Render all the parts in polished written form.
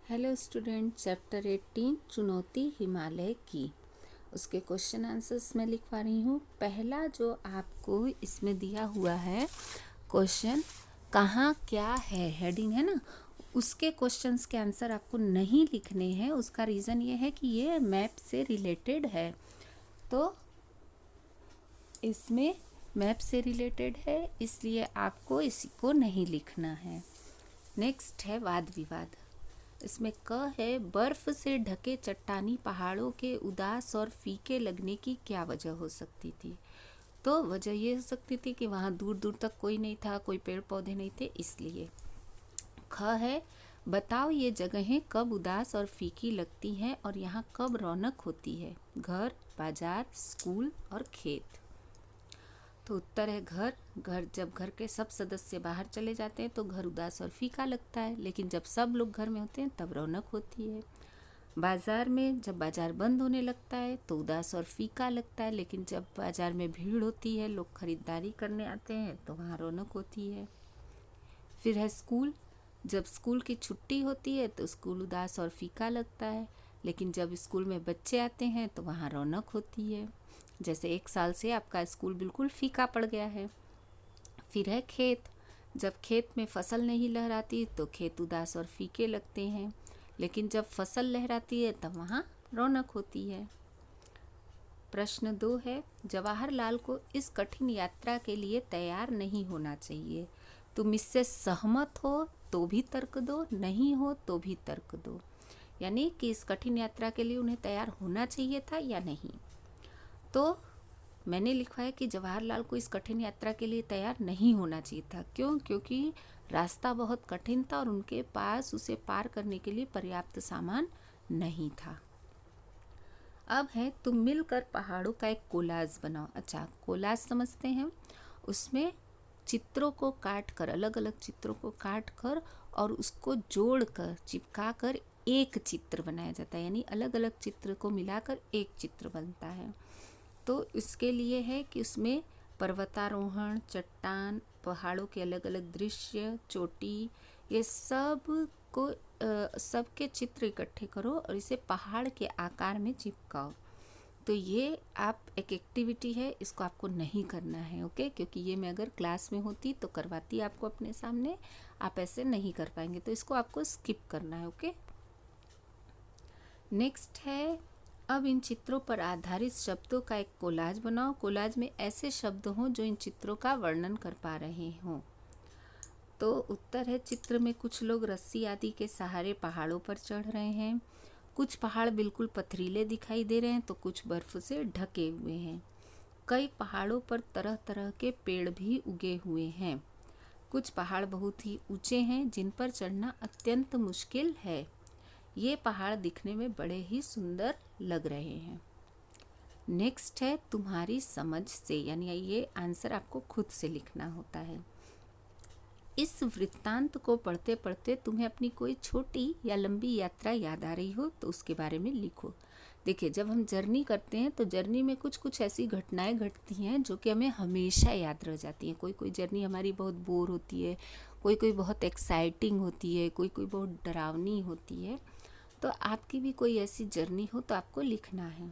Hello student, chapter 18 चुनौती हिमालय की। उसके क्वेश्चन आंसर्स मैं लिखवा रही हूँ। पहला जो आपको इसमें दिया हुआ है क्वेश्चन, कहाँ क्या है, हेडिंग है ना, उसके क्वेश्चंस के आंसर आपको नहीं लिखने हैं। उसका रीज़न ये है कि ये मैप से रिलेटेड है, तो इसमें मैप से रिलेटेड है, इसलिए आपको इसी को नहीं लिखना है। नेक्स्ट है वाद विवाद। इसमें क है, बर्फ से ढके चट्टानी पहाड़ों के उदास और फीके लगने की क्या वजह हो सकती थी। तो वजह ये हो सकती थी कि वहाँ दूर दूर तक कोई नहीं था, कोई पेड़ पौधे नहीं थे, इसलिए। ख है, बताओ ये जगहें कब उदास और फीकी लगती हैं और यहाँ कब रौनक होती है। घर, बाजार, स्कूल और खेत। तो उत्तर है घर। घर, जब घर के सब सदस्य बाहर चले जाते हैं तो घर उदास और फीका लगता है, लेकिन जब सब लोग घर में होते हैं तब रौनक होती है। बाजार में, जब बाजार बंद होने लगता है तो उदास और फीका लगता है, लेकिन जब बाजार में भीड़ होती है, लोग खरीदारी करने आते हैं तो वहाँ रौनक होती है। फिर है स्कूल। जब स्कूल की छुट्टी होती है तो स्कूल उदास और फीका लगता है, लेकिन जब स्कूल में बच्चे आते हैं तो वहाँ रौनक होती है। जैसे 1 साल से आपका स्कूल बिल्कुल फीका पड़ गया है। फिर है खेत। जब खेत में फसल नहीं लहराती तो खेत उदास और फीके लगते हैं, लेकिन जब फसल लहराती है तब वहाँ रौनक होती है। प्रश्न 2 है, जवाहरलाल को इस कठिन यात्रा के लिए तैयार नहीं होना चाहिए। तुम इससे सहमत हो तो भी तर्क दो, नहीं हो तो भी तर्क दो। यानी कि इस कठिन यात्रा के लिए उन्हें तैयार होना चाहिए था या नहीं। तो मैंने लिखा है कि जवाहरलाल को इस कठिन यात्रा के लिए तैयार नहीं होना चाहिए था। क्यों? क्योंकि रास्ता बहुत कठिन था और उनके पास उसे पार करने के लिए पर्याप्त सामान नहीं था। अब है, तुम मिलकर पहाड़ों का एक कोलाज बनाओ। अच्छा, कोलाज समझते हैं। उसमें चित्रों को काट कर, अलग अलग चित्रों को काट कर और उसको जोड़ कर, चिपका कर एक चित्र बनाया जाता है। यानी अलग अलग चित्र को मिलाकर एक चित्र बनता है। तो इसके लिए है कि उसमें पर्वतारोहण, चट्टान, पहाड़ों के अलग अलग दृश्य, चोटी, ये सब को सबके चित्र इकट्ठे करो और इसे पहाड़ के आकार में चिपकाओ। तो ये आप एक एक्टिविटी है, इसको आपको नहीं करना है, ओके। क्योंकि ये मैं अगर क्लास में होती तो करवाती आपको अपने सामने, आप ऐसे नहीं कर पाएंगे, तो इसको आपको स्किप करना है, ओके। नेक्स्ट है, अब इन चित्रों पर आधारित शब्दों का एक कोलाज बनाओ। कोलाज में ऐसे शब्द हों जो इन चित्रों का वर्णन कर पा रहे हों। तो उत्तर है, चित्र में कुछ लोग रस्सी आदि के सहारे पहाड़ों पर चढ़ रहे हैं, कुछ पहाड़ बिल्कुल पथरीले दिखाई दे रहे हैं तो कुछ बर्फ से ढके हुए हैं। कई पहाड़ों पर तरह तरह के पेड़ भी उगे हुए हैं। कुछ पहाड़ बहुत ही ऊंचे हैं जिन पर चढ़ना अत्यंत मुश्किल है। ये पहाड़ दिखने में बड़े ही सुंदर लग रहे हैं। नेक्स्ट है, तुम्हारी समझ से, यानी ये आंसर आपको खुद से लिखना होता है। इस वृत्तांत को पढ़ते पढ़ते तुम्हें अपनी कोई छोटी या लंबी यात्रा याद आ रही हो तो उसके बारे में लिखो। देखिए, जब हम जर्नी करते हैं तो जर्नी में कुछ कुछ ऐसी घटनाएं घटती हैं जो कि हमें हमेशा याद रह जाती हैं। कोई कोई जर्नी हमारी बहुत बोर होती है, कोई कोई बहुत एक्साइटिंग होती है, कोई कोई बहुत डरावनी होती है। तो आपकी भी कोई ऐसी जर्नी हो तो आपको लिखना है।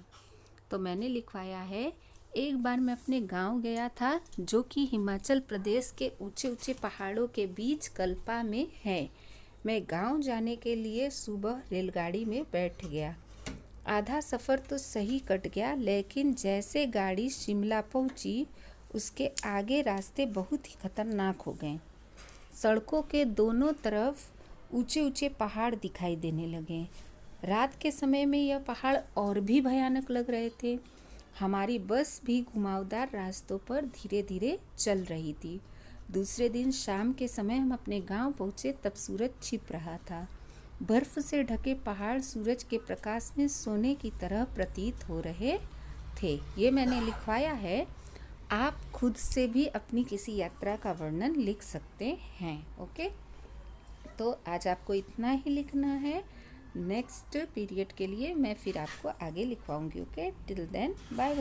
तो मैंने लिखवाया है, एक बार मैं अपने गांव गया था जो कि हिमाचल प्रदेश के ऊंचे ऊंचे पहाड़ों के बीच कल्पा में है। मैं गांव जाने के लिए सुबह रेलगाड़ी में बैठ गया। आधा सफ़र तो सही कट गया, लेकिन जैसे गाड़ी शिमला पहुंची उसके आगे रास्ते बहुत ही खतरनाक हो गए। सड़कों के दोनों तरफ ऊंचे ऊंचे पहाड़ दिखाई देने लगे। रात के समय में यह पहाड़ और भी भयानक लग रहे थे। हमारी बस भी घुमावदार रास्तों पर धीरे धीरे चल रही थी। दूसरे दिन शाम के समय हम अपने गांव पहुंचे तब सूरज छिप रहा था। बर्फ से ढके पहाड़ सूरज के प्रकाश में सोने की तरह प्रतीत हो रहे थे। ये मैंने लिखवाया है। आप खुद से भी अपनी किसी यात्रा का वर्णन लिख सकते हैं, ओके। तो आज आपको इतना ही लिखना है। नेक्स्ट पीरियड के लिए मैं फिर आपको आगे लिखवाऊंगी, ओके। Till then, bye.